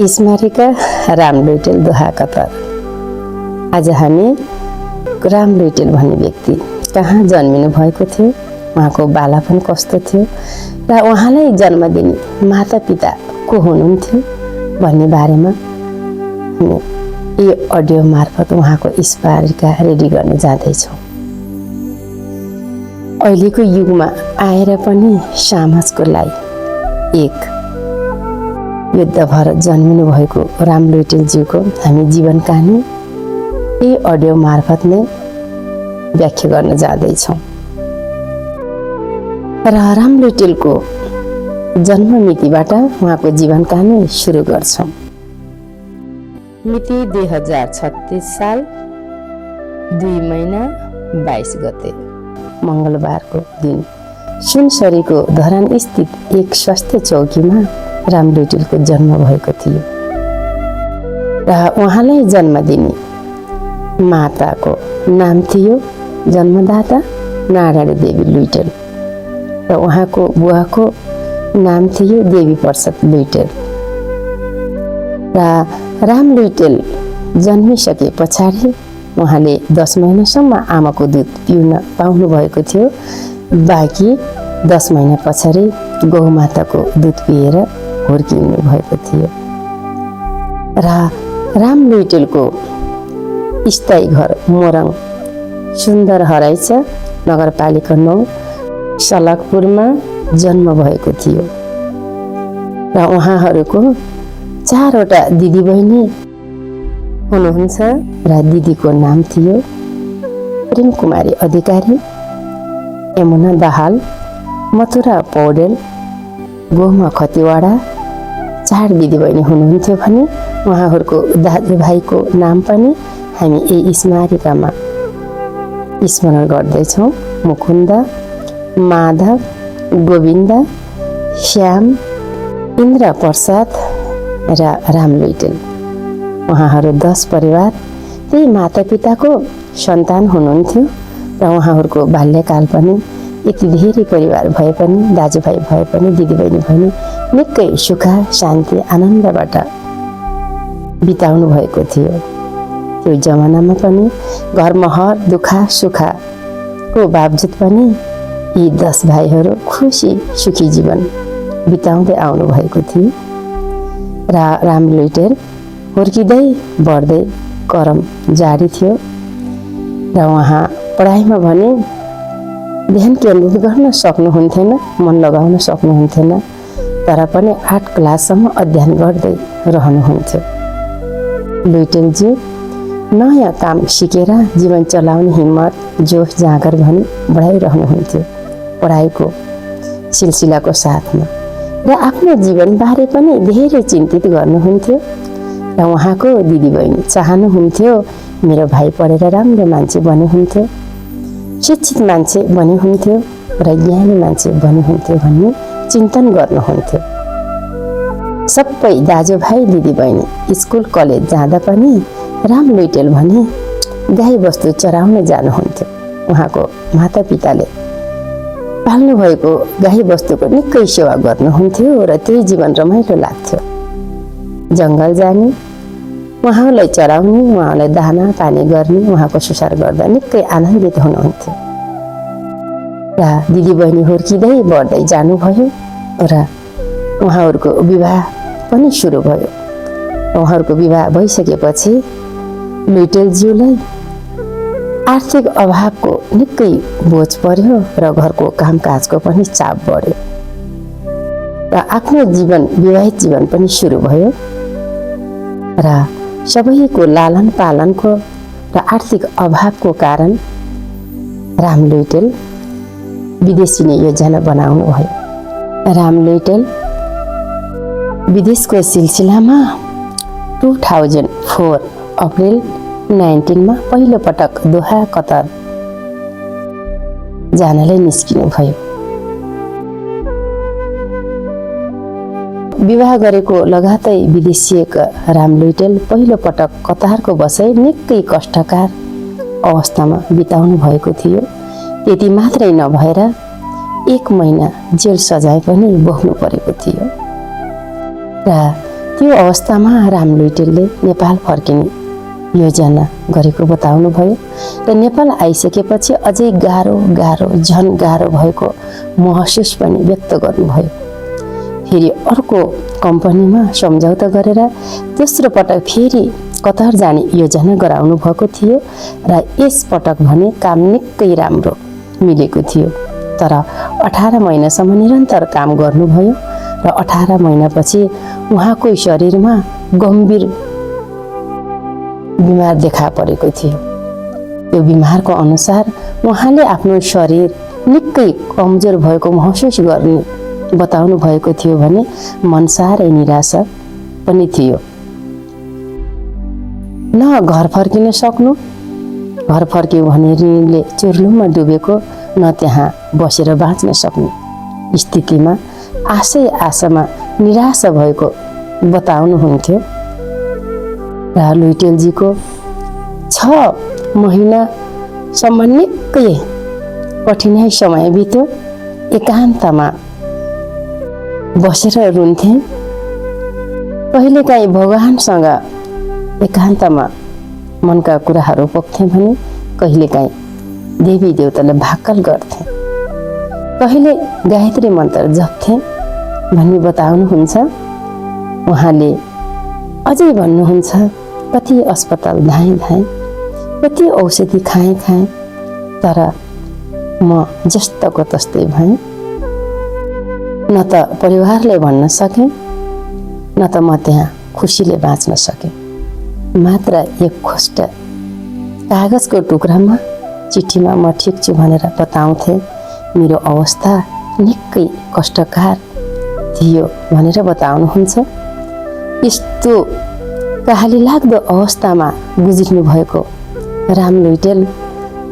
स्मारिका राम लुइटेल दोहा कथार। आज हामी राम लुइटेल भन्ने व्यक्ति कहाँ जन्मिनु भएको थियो, उहाँको बालापन कस्तो थियो र उहाँलाई जन्म दिने माता पिता को हुनुहुन्थ्यो भन्ने बारेमा हामी यो अडियो मार्फत उहाँको स्मारिका रेडी गर्न जाँदैछौँ। अहिलेको युगमा आएर पनि समाजको लागि एक युद्ध भएर जन्मिनु भएको राम लुइटेलज्यूको हामी जीवन कहानी यही अडियो मार्फत नै व्याख्या गर्न जाँदैछौँ। र राम लुइटेलको जन्म मितिबाट उहाँको जीवन कहानी सुरु गर्छौँ। मिति 2036 साल 2 महिना 22 गते मंगलबारको दिन सुनसरीको धरान स्थित एक स्वास्थ्य चौकीमा राम लुइटेलको जन्म भएको थियो र उहाँलाई जन्म दिने माताको नाम थियो जन्मदाता नारायणी देवी लुइटेल र उहाँको बुवाको नाम थियो देवी प्रसाद लुइटेल। र राम लुइटेल जन्मिसके पछाडि उहाँले 10 महिनासम्म आमाको दुध पिउन पाउनु भएको थियो। बाँकी 10 महिना पछाडि गौमाताको दुध पिएर हुर्किनु भएको थियो। र राम लुइटेलको स्थायी घर मोरङ सुन्दर हराइच नगरपालिका 9 सलकपुरमा जन्म भएको थियो र उहाँहरूको 4 वटा दिदीबहिनी हुनुहुन्छ र दिदीको नाम थियो प्रेम कुमारी अधिकारी, यमुना दाहाल, मथुरा पौडेल, गोमा खतिवाडा। 4 दिदीबहिनी हुनुहुन्थ्यो भने उहाँहरूको दाजुभाइको नाम पनि हामी यही स्मारिकामा स्मरण गर्दैछौँ। मुकुन्द, माधव, गोविन्द, श्याम, इन्द्र प्रसाद र राम लुइटेल। उहाँहरू 10 परिवार त्यही माता पिताको सन्तान हुनुहुन्थ्यो र उहाँहरूको बाल्यकाल पनि यति धेरै परिवार भए पनि, दाजुभाइ भए पनि, दिदीबहिनी पनि निकै सुख शान्ति आनन्दबाट बिताउनु भएको थियो। त्यो जमानामा पनि घरमा हर दुःख सुखको बावजुद पनि यी 10 भाइहरू खुसी सुखी जीवन बिताउँदै आउनु भएको थियो। र राम लुइटेल हुर्किँदै बढ्दै करम जारी थियो र उहाँ पढाइमा भने ध्यान केन्द्रित गर्न सक्नुहुन्थेन, मन लगाउन सक्नुहुन्थेन, तर पनि 8 क्लाससम्म अध्ययन गर्दै रहनुहुन्थ्यो। लुइटेलजी नयाँ काम सिकेर जीवन चलाउने हिम्मत जोस जाँगर भनी बढाइरहनुहुन्थ्यो पढाइको सिलसिलाको साथमा र आफ्नो जीवनबारे पनि धेरै चिन्तित गर्नुहुन्थ्यो। र उहाँको दिदीबहिनी चाहनुहुन्थ्यो मेरो भाइ पढेर राम्रो मान्छे बन्नुहुन्थ्यो, शिक्षित मान्छे बन्नुहुन्थ्यो र ज्ञानी मान्छे बन्नुहुन्थ्यो भन्ने चिन्तन गर्नुहुन्थ्यो। सबै दाजुभाइ दिदीबहिनी स्कुल कलेज जाँदा पनि राम लुइटेल भने गाई बस्तु चराउन जानुहुन्थ्यो। उहाँको माता पिताले पाल्नु भएको गाई बस्तुको निकै सेवा गर्नुहुन्थ्यो र त्यही जीवन रमाइलो लाग्थ्यो। जङ्गल जाने, उहाँलाई चराउने, उहाँलाई दाना पानी गर्ने, उहाँको सुसार गर्दा निकै आनन्दित हुनुहुन्थ्यो। र दिदीबहिनी हुर्किँदै बढ्दै जानुभयो र उहाँहरूको विवाह पनि सुरु भयो। उहाँहरूको विवाह भइसकेपछि लुइटेलज्यूलाई आर्थिक अभावको निकै बोझ पर्यो र घरको कामकाजको पनि चाप बढ्यो र आफ्नो जीवन विवाहित जीवन पनि सुरु भयो। र सबैको लालन पालनको र आर्थिक अभावको कारण राम लुइटेल विदेशी नै योजना बनाउनु भयो। राम लुइटेल विदेशको सिलसिलामा 2004 अप्रिल 19 मा पहिलो पटक दोहा कतर जानलाई निस्किनु भयो। विवाह गरेको लगातै विदेशिएका राम लुइटेल पहिलो पटक कतारको बसाइ निकै कष्टकार अवस्थामा बिताउनु भएको थियो। त्यति मात्रै नभएर 1 महिना जेल सजाय पनि भोग्नु परेको थियो। र त्यो अवस्थामा राम लुइटेलले नेपाल फर्किने योजना गरेको बताउनुभयो र नेपाल आइसकेपछि अझै गाह्रो गाह्रो झन गाह्रो भएको महसुस पनि व्यक्त गर्नुभयो। फेरि अर्को कम्पनीमा सम्झौता गरेर दोस्रो पटक फेरि कतार जाने योजना गराउनु भएको थियो र यस पटक भने काम निकै राम्रो मिलेको थियो। तर 18 महिनासम्म निरन्तर काम गर्नुभयो र 18 महिनापछि उहाँको शरीरमा गम्भीर बिमार देखा परेको थियो। यो बिमारको अनुसार उहाँले आफ्नो शरीर निकै कमजोर भएको महसुस गर्ने बताउनु भएको थियो भने मन साह्रै निराशा पनि थियो। न घर फर्किन सक्नु, घर फर्क्यो भने ऋणले चुर्लुममा डुबेको, न त्यहाँ बसेर बाँच्न सक्ने स्थितिमा आशामा निराशा भएको बताउनुहुन्थ्यो। र लुइटेलजीको 6 महिनासम्म निकै कठिनाइ समय बित्यो। एकान्तमा बसेर रुन्थे। कहिलेकाहीँ भगवानसँग एकान्तमा मनका कुराहरू पोख्थे भने कहिलेकाहीँ देवी देवतालाई भाकल गर्थे। कहिले गायत्री मन्त्र जप्थे भन्ने बताउनुहुन्छ। उहाँले अझै भन्नुहुन्छ, कति अस्पताल धाएँ, कति औषधि खाएँ, तर म जस्तोको तस्तै भएँ। न त परिवारले भन्न सकेँ, न त म त्यहाँ खुसीले बाँच्न सकेँ। मात्र एक खोस्ट कागजको टुक्रामा चिठीमा म ठिक छु भनेर बताउँथे। मेरो अवस्था निकै कष्टकार थियो भनेर बताउनुहुन्छ। यस्तो कहाली लाग्दो अवस्थामा गुज्रिनु भएको राम लुइटेल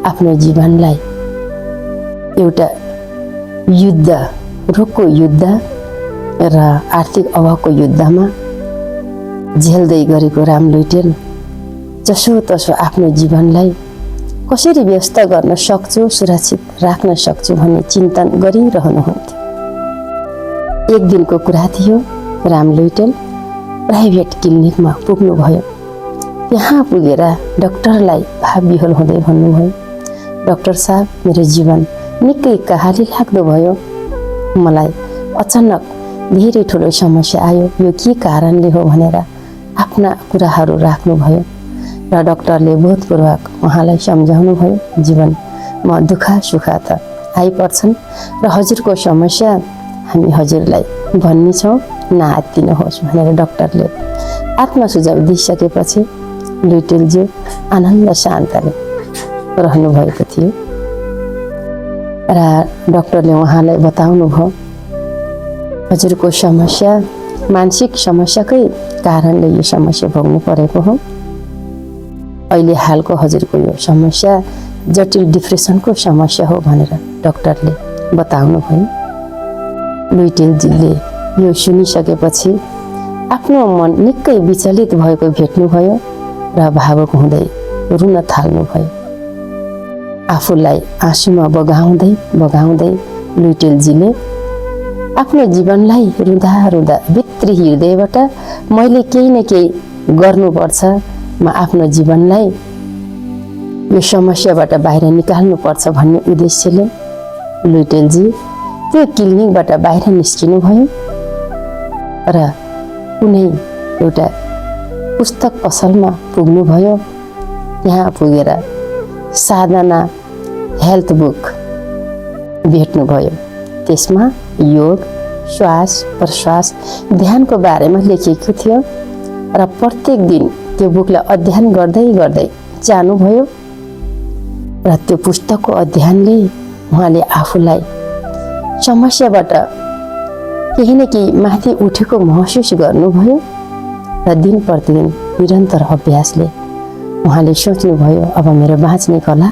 आफ्नो जीवनलाई एउटा युद्ध, रोगको युद्ध र आर्थिक अभावको युद्धमा झेल्दै गरेको राम लुइटेल जसोतसो आफ्नो जीवनलाई कसरी व्यस्त गर्न सक्छु, सुरक्षित राख्न सक्छु भन्ने चिन्तन गरिरहनुहुन्थ्यो। एक दिनको कुरा थियो, राम लुइटेल प्राइभेट क्लिनिकमा पुग्नुभयो। त्यहाँ पुगेर डाक्टरलाई भावविह्वल हुँदै भन्नुभयो, डाक्टर साहब, मेरो जीवन निकै कहाली लाग्दो भयो। मलाई अचानक धेरै ठुलो समस्या आयो, यो के कारणले हो भनेर आफ्ना कुराहरू राख्नुभयो र डाक्टरले बोधपूर्वक उहाँलाई सम्झाउनु भयो, जीवनमा दुःख सुख त आइपर्छन् र हजुरको समस्या हामी हजुरलाई भन्नेछौँ, नआत्तिनुहोस् भनेर डाक्टरले आत्मा सुझाव दिइसकेपछि लुइटेलज्यू आनन्द शान्तले रहनु भएको थियो र डाक्टरले उहाँलाई बताउनु भयो, हजुरको समस्या मानसिक समस्याकै कारणले यो समस्या भोग्नु परेको हो। अहिले हालको हजुरको यो समस्या जटिल डिप्रेसनको समस्या हो भनेर डाक्टरले बताउनु भयो। लुइटेलजीले यो सुनिसकेपछि आफ्नो मन निकै विचलित भएको भेट्नुभयो र भावुक हुँदै रुन थाल्नुभयो। आफूलाई आँसुमा बगाउँदै बगाउँदै लुइटेलजीले आफ्नो जीवनलाई रुँदा रुँदा भित्री हृदयबाट मैले केही न केही गर्नुपर्छ, म आफ्नो जीवनलाई यो समस्याबाट बाहिर निकाल्नुपर्छ भन्ने उद्देश्यले लुइटेलजी त्यो क्लिनिकबाट बाहिर निस्किनुभयो र कुनै एउटा पुस्तक पसलमा पुग्नुभयो। त्यहाँ पुगेर साधना हेल्थ बुक भेट्नुभयो। त्यसमा योग, श्वास प्रश्वास, ध्यानको बारेमा लेखिएको थियो र प्रत्येक दिन त्यो बुकलाई अध्ययन गर्दै गर्दै जानुभयो र त्यो पुस्तकको अध्ययनले उहाँले आफूलाई समस्याबाट केही न केही माथि उठेको महसुस गर्नुभयो र दिन प्रतिदिन निरन्तर अभ्यासले उहाँले सोच्नुभयो, अब मेरो बाँच्ने कला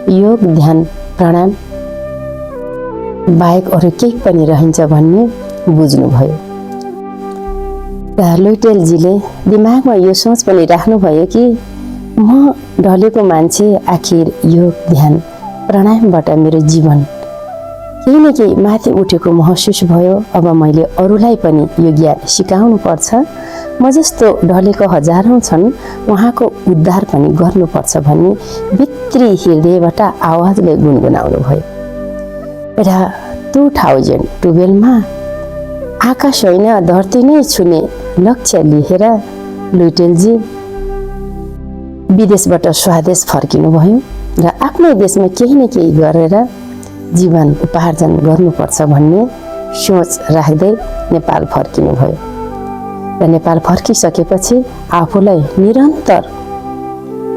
योग, ध्यान, प्राणायाम बाहेक अरू केही पनि रहन्छ भन्ने बुझ्नुभयो। र लुइटेलजीले दिमागमा यो सोच पनि राख्नुभयो कि म ढलेको मान्छे, आखिर योग, ध्यान, प्राणायामबाट मेरो जीवन केही न केही माथि उठेको महसुस भयो। अब मैले अरूलाई पनि यो ज्ञान सिकाउनु पर्छ म जस्तो ढलेको हजारौं छन्, उहाँको उद्धार पनि गर्नुपर्छ भन्ने भित्री हृदयबाट आवाजले गुनगुनाउनु भयो। र 2012मा आकाश होइन धरती नै छुने लक्ष्य लिएर लुइटेलजी विदेशबाट स्वदेश फर्किनु भयो र आफ्नै देशमा केही न केही गरेर जीवन उपार्जन गर्नुपर्छ भन्ने सोच राख्दै नेपाल फर्किनु भयो। र नेपाल फर्किसकेपछि आफूलाई निरन्तर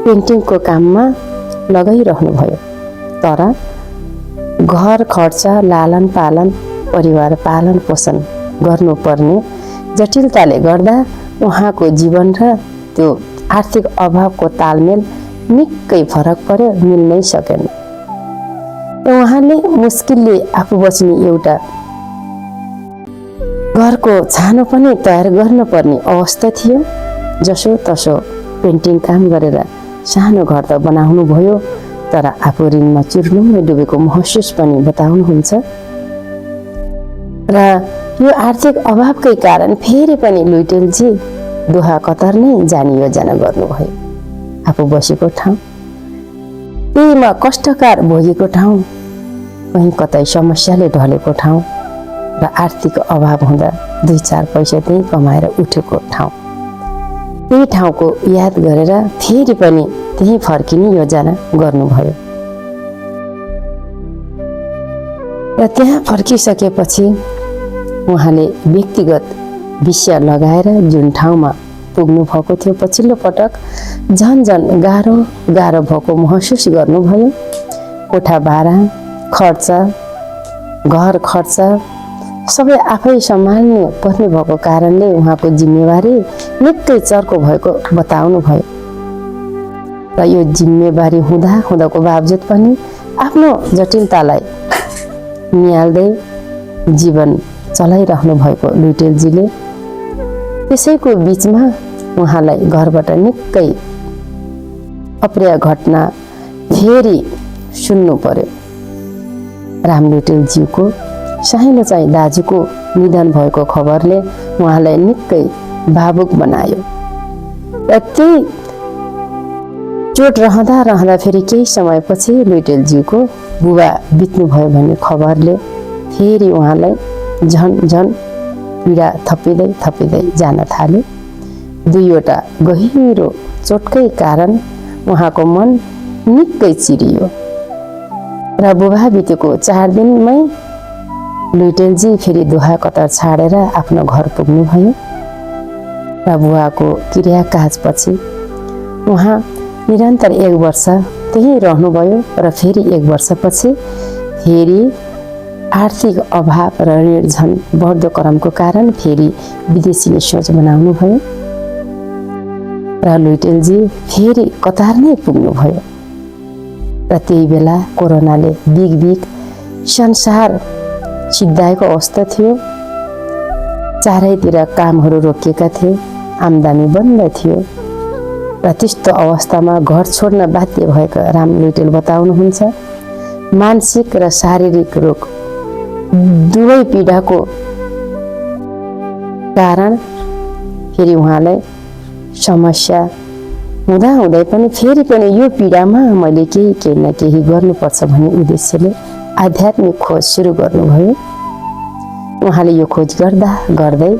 पेन्टिङको काममा लगाइरहनु भयो। तर घर खर्च, लालन पालन, परिवार पालन पोषण गर्नुपर्ने जटिलताले गर्दा उहाँको जीवन र त्यो आर्थिक अभावको तालमेल निकै फरक पर्यो, मिल्नै सकेन। उहाँले मुस्किलले आफू बस्ने एउटा घरको छानो पनि तयार गर्नुपर्ने अवस्था थियो। जसो तसो पेन्टिङ काम गरेर सानो घर त बनाउनु भयो, तर आफू ऋणमा चुर्लुमै डुबेको महसुस पनि बताउनुहुन्छ। र यो आर्थिक अभावकै कारण फेरि पनि लुइटेलजी दोहा कतार नै जाने योजना गर्नुभयो। आफू बसेको ठाउँ, त्यहीमा कष्टकार भोगेको ठाउँ, कहीँ कतै समस्याले ढलेको ठाउँ र आर्थिक अभाव हुँदा 2-4 पैसा त्यही कमाएर उठेको ठाउँ, त्यही ठाउँको याद गरेर फेरि पनि त्यही फर्किने योजना गर्नुभयो। र त्यहाँ फर्किसकेपछि उहाँले व्यक्तिगत विषय लगाएर जुन ठाउँमा पुग्नु भएको थियो पछिल्लो पटक झन गाह्रो भएको महसुस गर्नुभयो। कोठा भाडा, खर्च, घर खर्च सबै आफै सम्हाल्नु पर्ने भएको कारणले उहाँको जिम्मेवारी निकै चर्को भएको बताउनु भयो। र यो जिम्मेवारी हुँदाको बावजुद पनि आफ्नो जटिलतालाई निहाल्दै जीवन चलाइरहनु भएको लुइटेलजीले त्यसैको बीचमा उहाँलाई घरबाट निकै अप्रिय घटना फेरि सुन्नु पर्यो। राम लुइटेलज्यूको साहिलो चाहिँ दाजुको निधन भएको खबरले उहाँलाई निकै भावुक बनायो। र त्यही चोट रहँदा फेरि केही समयपछि लुइटेलज्यूको बुबा बित्नुभयो भन्ने खबरले फेरि उहाँलाई झन पीडा थपिँदै जान थाल्यो। 2वटा गहिरो चोटकै कारण उहाँको मन निकै चिरियो। र बुबा बितेको 4 दिनमै लुइटेलजी फेरि दोहा कतार छाडेर आफ्नो घर पुग्नुभयो। र बुवाको क्रियाकाजपछि उहाँ निरन्तर 1 वर्ष त्यही रहनुभयो। र फेरि 1 वर्षपछि फेरि आर्थिक अभाव र ऋण झन बढ्दो क्रमको कारण फेरि विदेशी सोच बनाउनु भयो। र लुइटेलजी फेरि कतार नै पुग्नुभयो। र त्यही बेला कोरोनाले बिग संसार सिद्धाएको अवस्था थियो। चारैतिर कामहरू रोकिएका थिए, आम्दानी बन्द थियो। र त्यस्तो अवस्थामा घर छोड्न बाध्य भएका राम लुइटेल बताउनुहुन्छ, मानसिक र शारीरिक रोग दुवै पीडाको कारण फेरि उहाँलाई समस्या हुँदै पनि फेरि पनि यो पीडामा मैले केही न केही गर्नुपर्छ भन्ने उद्देश्यले आध्यात्मिक खोज सुरु गर्नुभयो। उहाँले यो खोज गर्दै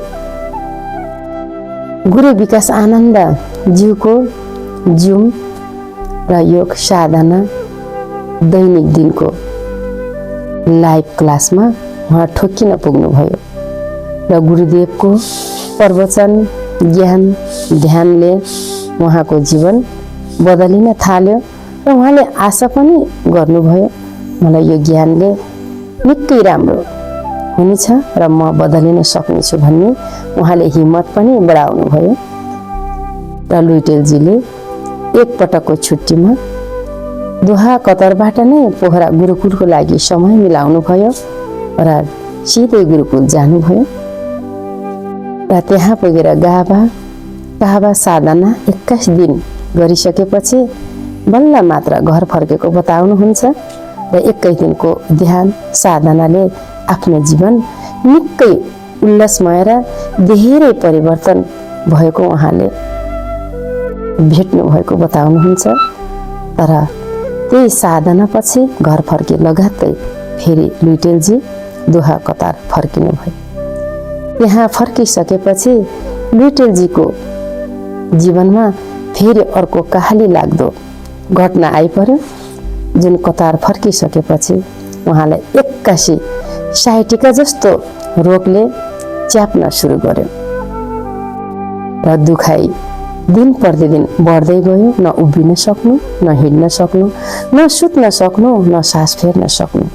गुरु विकास आनन्द ज्यूको जुम र योग साधना दैनिक दिनको लाइभ क्लासमा उहाँ ठोक्किन पुग्नुभयो। र गुरुदेवको प्रवचन, ज्ञान, ध्यानले उहाँको जीवन बदलिन थाल्यो। र उहाँले आशा पनि गर्नुभयो, मलाई यो ज्ञानले निकै राम्रो हुनेछ र म बदलिन सक्नेछु भन्ने उहाँले हिम्मत पनि बढाउनु भयो। र लुइटेलजीले एक पटकको छुट्टीमा दोहा कतारबाट नै पोखरा गुरुकुलको लागि समय मिलाउनु भयो र सिधै गुरुकुल जानुभयो। र त्यहाँ पुगेर गाभा साधना 21 दिन गरिसकेपछि बल्ल मात्र घर फर्केको बताउनुहुन्छ। र 21 दिनको ध्यान साधनाले आफ्नो जीवन निकै उल्लासमय र धेरै परिवर्तन भएको उहाँले भेट्नु भएको बताउनुहुन्छ। तर त्यही साधनापछि घर फर्के लगात्तै फेरि लुइटेलजी दोहा कतार फर्किनु भयो। यहाँ फर्किसकेपछि लुइटेलजीको जीवनमा फेरि अर्को कहाली लाग्दो घटना आइपर्यो, जुन कतार फर्किसकेपछि उहाँलाई एक्कासी साइटिका जस्तो रोगले च्याप्न सुरु गर्यो र दुखाइ दिन प्रतिदिन बढ्दै गयो। न उभिन सक्नु, न हिँड्न सक्नु, न सुत्न सक्नु, न सास फेर्न सक्नु,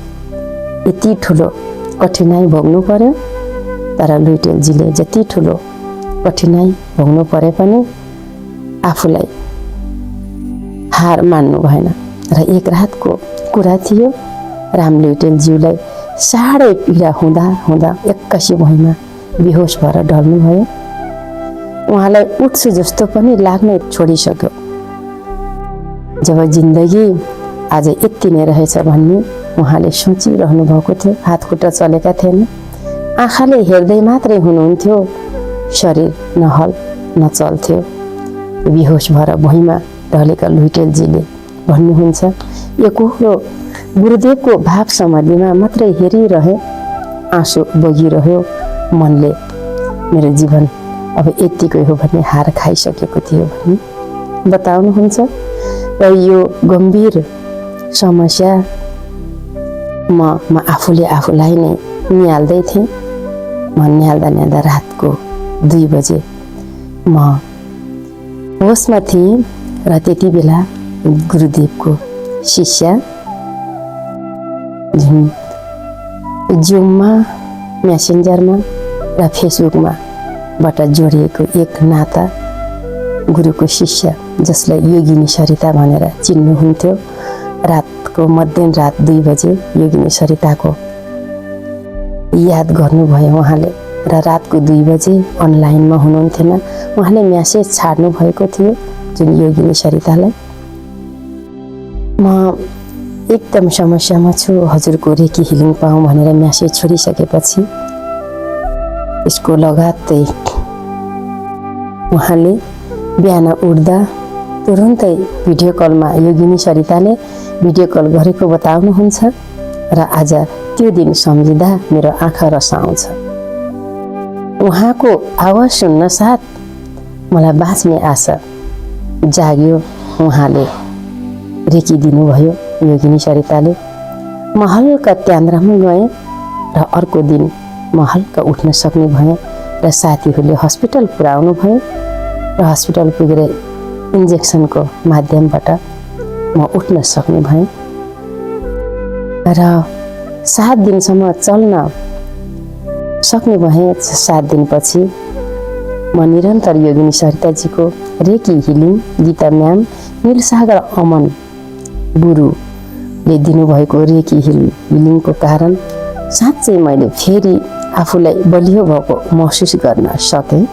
यति ठुलो कठिनाइ भोग्नु पर्यो। तर लुइटेलजीले जति ठुलो कठिनाइ भोग्नु परे पनि आफूलाई हार मान्नु भएन। र एक रातको कुरा थियो, राम लुइटेलज्यूलाई साह्रै पीडा हुँदा हुँदा एक्कासी भुइँमा बेहोस भएर ढल्नु भयो। उहाँलाई उठ्छु जस्तो पनि लाग्नै छोडिसक्यो। जब जिन्दगी आज यति नै रहेछ भन्ने उहाँले सोचिरहनु भएको थियो। हात खुट्टा चलेका थिएन, आँखाले हेर्दै मात्रै हुनुहुन्थ्यो, शरीर नहल नचल्थ्यो। बेहोस भएर भुइँमा ढलेका लुइटेलजीले भन्नुहुन्छ, यो कोरो गुरुदेवको भाव समाधिमा मात्रै हेरिरहे, आँसु बगिरह्यो मनले, मेरो जीवन अब यतिकै हो भन्ने हार खाइसकेको थियो भन्ने बताउनुहुन्छ। र यो गम्भीर समस्या म आफूले आफूलाई नै निहाल्दै थिएँ। म निहाल्दा रातको 2 बजे म होसमा थिएँ र त्यति बेला गुरुदेवको शिष्य जुन जुममा, मेसेन्जरमा र फेसबुकमा बाट जोडिएको एक नाता गुरुको शिष्य जसलाई योगिनी सरिता भनेर चिन्नुहुन्थ्यो, रातको मध्यरात 2 बजे योगिनी सरिताको याद गर्नुभयो उहाँले। र रातको 2 बजे अनलाइनमा हुनुहुन्थेन, उहाँले म्यासेज छाड्नु भएको थियो जुन योगिनी सरितालाई, म एकदम समस्यामा छु, हजुरको रेकी हिलिङ पाऊँ भनेर म्यासेज छोडिसकेपछि यसको लगात्तै उहाँले बिहान उठ्दा तुरुन्तै भिडियो कलमा योगिनी सरिताले भिडियो कल गरेको बताउनुहुन्छ। र आज त्यो दिन सम्झिँदा मेरो आँखा रसाउँछ। उहाँको आवाज सुन्न साथ मलाई बाँच्ने आशा जाग्यो। उहाँले रेकी दिनुभयो योगिनी सरिताले। म हल्का त्यान्द्रामा गएँ र अर्को दिन म हल्का उठ्न सक्ने भएँ र साथीहरूले हस्पिटल पुर्याउनु भयो र हस्पिटल पुगेर इन्जेक्सनको माध्यमबाट म उठ्न सक्ने भएँ र 7 दिनसम्म चल्न सक्ने भएँ। 7 दिनपछि म निरन्तर योगिनी सरिताजीको रेकी हिलिङ, गीता म्याम, निलसागर अमन गुरुले दिनुभएको रेकी हिलिङको कारण साँच्चै मैले फेरि आफूलाई बलियो भएको महसुस गर्न सकेँ।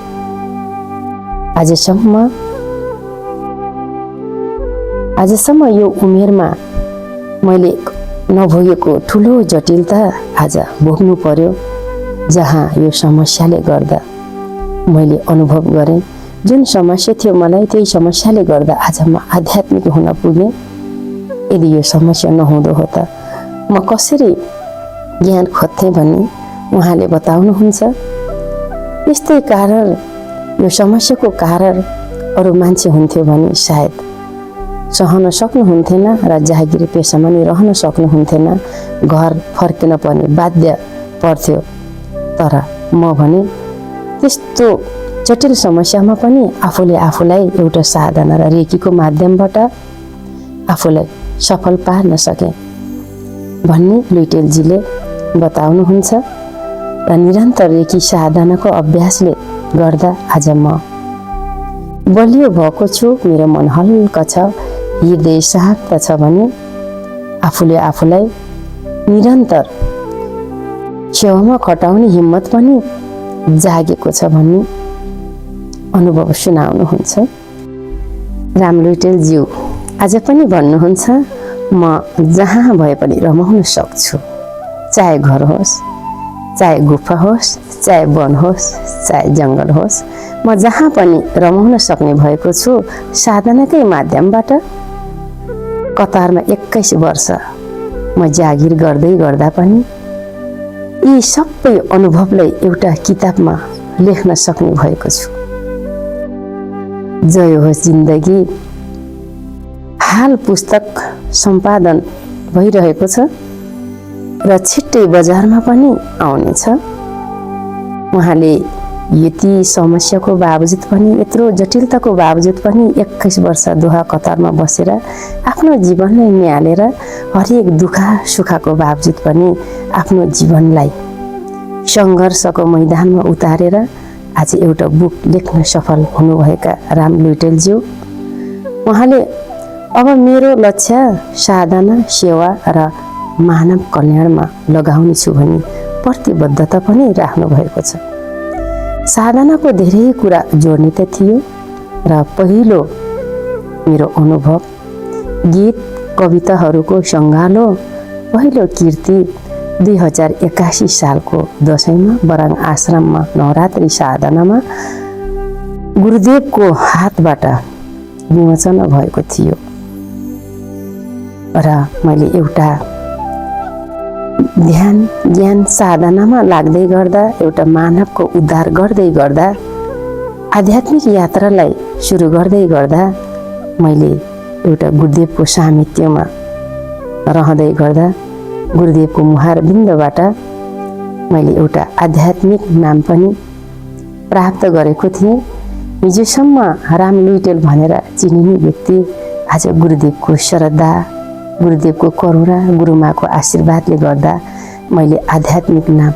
आजसम्म यो उमेरमा मैले नभोगेको ठुलो जटिलता आज भोग्नु पर्यो, जहाँ यो समस्याले गर्दा मैले अनुभव गरेँ। जुन समस्या थियो मलाई, त्यही समस्याले गर्दा आज म आध्यात्मिक हुन पुगेँ। यदि यो समस्या नहुँदो हो त म कसरी ज्ञान खोज्थेँ भन्ने उहाँले बताउनुहुन्छ। यस्तै कारण, यो समस्याको कारण अरू मान्छे हुन्थ्यो भने सायद सहन सक्नुहुन्थेन र जागिर पेसामा नि रहन सक्नुहुन्थेन, घर फर्किन पर्ने बाध्य पर्थ्यो। तर म भने त्यस्तो जटिल समस्यामा पनि आफूले आफूलाई एउटा साधना र रेकीको माध्यमबाट आफूलाई सफल पार्न सकेँ भन्ने लुइटेलजीले बताउनुहुन्छ। र निरन्तर रेकी साधनाको अभ्यासले गर्दा आज म बलियो भएको छु, मेरो मन हल्का छ, हृदय शान्त छ भने आफूले आफूलाई निरन्तर सेवामा खटाउने हिम्मत पनि जागेको छ भन्ने अनुभव सुनाउनुहुन्छ। राम लुइटेलज्यू आज पनि भन्नुहुन्छ, म जहाँ भए पनि रमाउन सक्छु, चाहे घर होस् चाहे गुफा होस्, चाहे वन होस्, चाहे जङ्गल होस्, म जहाँ पनि रमाउन सक्ने भएको छु साधनाकै माध्यमबाट। कतारमा 21 वर्ष म जागिर गर्दै गर्दा पनि यी सबै अनुभवलाई एउटा किताबमा लेख्न सक्ने भएको छु। जय होस् जिन्दगी हाल पुस्तक सम्पादन भइरहेको छ र छिट्टै बजारमा पनि आउनेछ। उहाँले यति समस्याको बावजुद पनि, यत्रो जटिलताको बावजुद पनि 21 वर्ष दोहा कतारमा बसेर आफ्नो जीवनलाई निहालेर हरेक दुःख सुखको बावजुद पनि आफ्नो जीवनलाई सङ्घर्षको मैदानमा उतारेर आज एउटा बुक लेख्न सफल हुनुभएका राम लुइटेलज्यू। उहाँले अब मेरो लक्ष्य साधना, सेवा र मानव कल्याणमा लगाउने छु भनी प्रतिबद्धता पनि राख्नु भएको छ। साधनाको धेरै कुरा जोड्ने त थियो र पहिलो मेरो अनुभव गीत कविताहरूको सङ्गालो पहिलो कृति 2081 सालको दशैँमा बराङ आश्रममा नवरात्रि साधनामा गुरुदेवको हातबाट विमोचन भएको थियो र मैले एउटा ध्यान ज्ञान साधनामा लाग्दै गर्दा, एउटा मानवको उद्धार गर्दै गर्दा, आध्यात्मिक यात्रालाई सुरु गर्दै गर्दा मैले एउटा गुरुदेवको सामित्यमा रहँदै गर्दा गुरुदेवको मुहार बिन्दबाट मैले एउटा आध्यात्मिक नाम पनि प्राप्त गरेको थिएँ। हिजोसम्म राम लुइटेल भनेर चिनिने व्यक्ति आज गुरुदेवको श्रद्धा, गुरुदेवको करुणा, गुरुमाको आशीर्वादले गर्दा मैले आध्यात्मिक नाम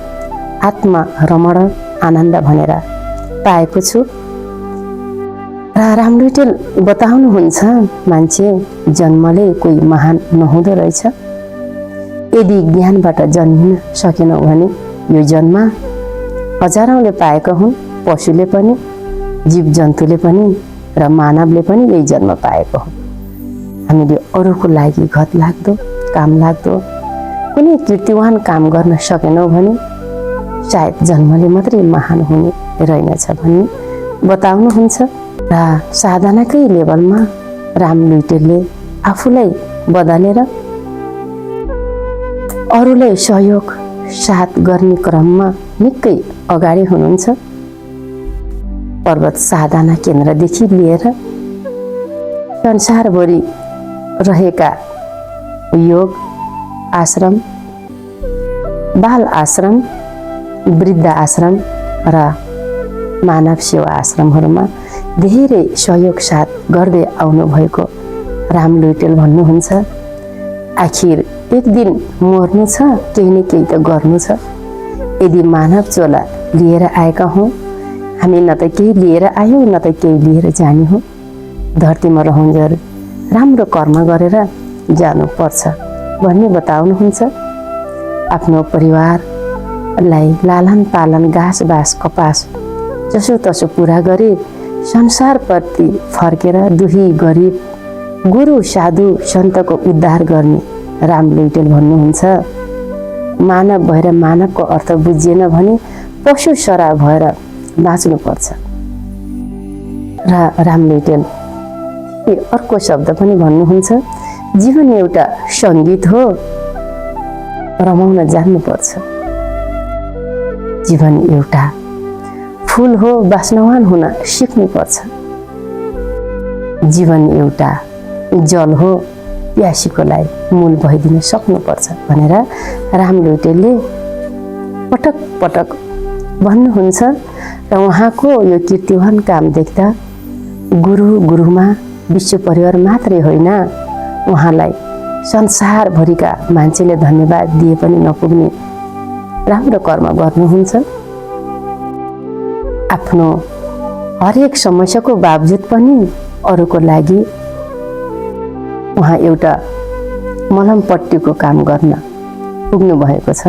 आत्मा रमण आनन्द भनेर पाएको छु। र राम लुइटेल बताउनुहुन्छ, मान्छे जन्मले कोही महान नहुँदो रहेछ। यदि ज्ञानबाट जन्मिन सकेनौ भने यो जन्म हजारौँले पाएका हुन्, पशुले पनि, जीव जन्तुले पनि र मानवले पनि यही जन्म पाएको हो। हामीले अरूको लागि घत लाग्दो, काम लाग्दो कुनै कीर्तिवान काम गर्न सकेनौँ भने सायद जन्मले मात्रै महान हुने रहेनछ भन्ने बताउनुहुन्छ। र साधनाकै लेभलमा राम लुइटेलले आफूलाई बदलेर अरूलाई सहयोग साथ गर्ने क्रममा निकै अगाडि हुनुहुन्छ। पर्वत साधना केन्द्रदेखि लिएर संसारभरि रहेका योग आश्रम, बाल आश्रम, वृद्ध आश्रम र मानव सेवा आश्रमहरूमा धेरै सहयोग साथ गर्दै आउनुभएको राम लुइटेल भन्नुहुन्छ, आखिर एक दिन मर्नु छ, केही न केही त गर्नु छ। यदि मानव चोला लिएर आएका हौँ, हामी न त केही लिएर आयौँ न त केही लिएर जाने हो। धरतीमा रहन्जेल राम्रो कर्म गरेर जानुपर्छ भन्ने बताउनुहुन्छ। आफ्नो परिवारलाई लालन पालन, घाँस बास कपास जसो तसो पुरा गरी संसारप्रति फर्केर दुही गरिब गुरु साधु सन्तको उद्धार गर्ने राम लुइटेल भन्नुहुन्छ। मानव भएर मानवको अर्थ बुझिएन भने पशु सरा भएर बाँच्नुपर्छ। र राम लुइटेल अर्को शब्द पनि भन्नुहुन्छ, जीवन एउटा सङ्गीत हो, रमाउन जान्नुपर्छ। जीवन एउटा फुल हो, वासनावान हुन सिक्नुपर्छ। जीवन एउटा जल हो, प्यासीकोलाई मूल भइदिन सक्नुपर्छ भनेर राम लुइटेलले पटक पटक भन्नुहुन्छ। र उहाँको यो कीर्तिवान काम देख्दा गुरुमा विश्व परिवार मात्रै होइन, उहाँलाई संसारभरिका मान्छेले धन्यवाद दिए पनि नपुग्ने राम्रो कर्म गर्नुहुन्छ। आफ्नो हरेक समस्याको बावजुद पनि अरूको लागि उहाँ एउटा मलमपट्टीको काम गर्न पुग्नु भएको छ।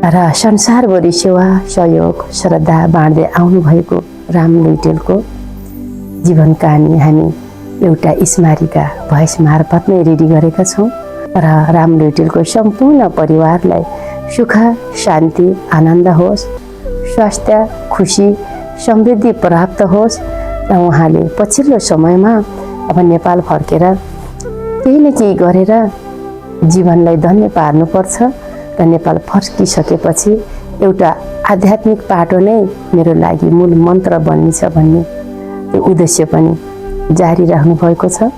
र संसारभरि सेवा सहयोग श्रद्धा बाँड्दै आउनुभएको राम लुइटेलको जीवन कहानी हामी एउटा स्मारिका भएस मार्फत नै रेडी गरेका छौँ। र राम लुइटेलको सम्पूर्ण परिवारलाई सुख शान्ति आनन्द होस्, स्वास्थ्य खुसी समृद्धि प्राप्त होस् र उहाँले पछिल्लो समयमा अब नेपाल फर्केर केही न केही गरेर जीवनलाई धन्य पार्नुपर्छ र नेपाल फर्किसकेपछि एउटा आध्यात्मिक पाटो नै मेरो लागि मूल मन्त्र बन्नेछ भन्ने त्यो उद्देश्य पनि जारी राख्नु भएको छ।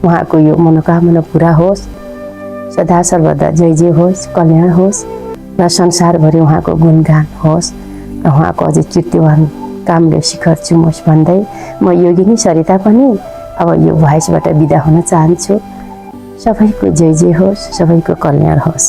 उहाँको यो मनोकामना पुरा होस्, सदा सर्वदा जय जय होस्, कल्याण होस् र संसारभरि उहाँको गुणगान होस् र उहाँको अझै कीर्तिवान कामले शिखर चुमोस् भन्दै म योगिनी सरिता पनि अब यो भोइसबाट बिदा हुन चाहन्छु। सबैको जय जय होस्, सबैको कल्याण होस्।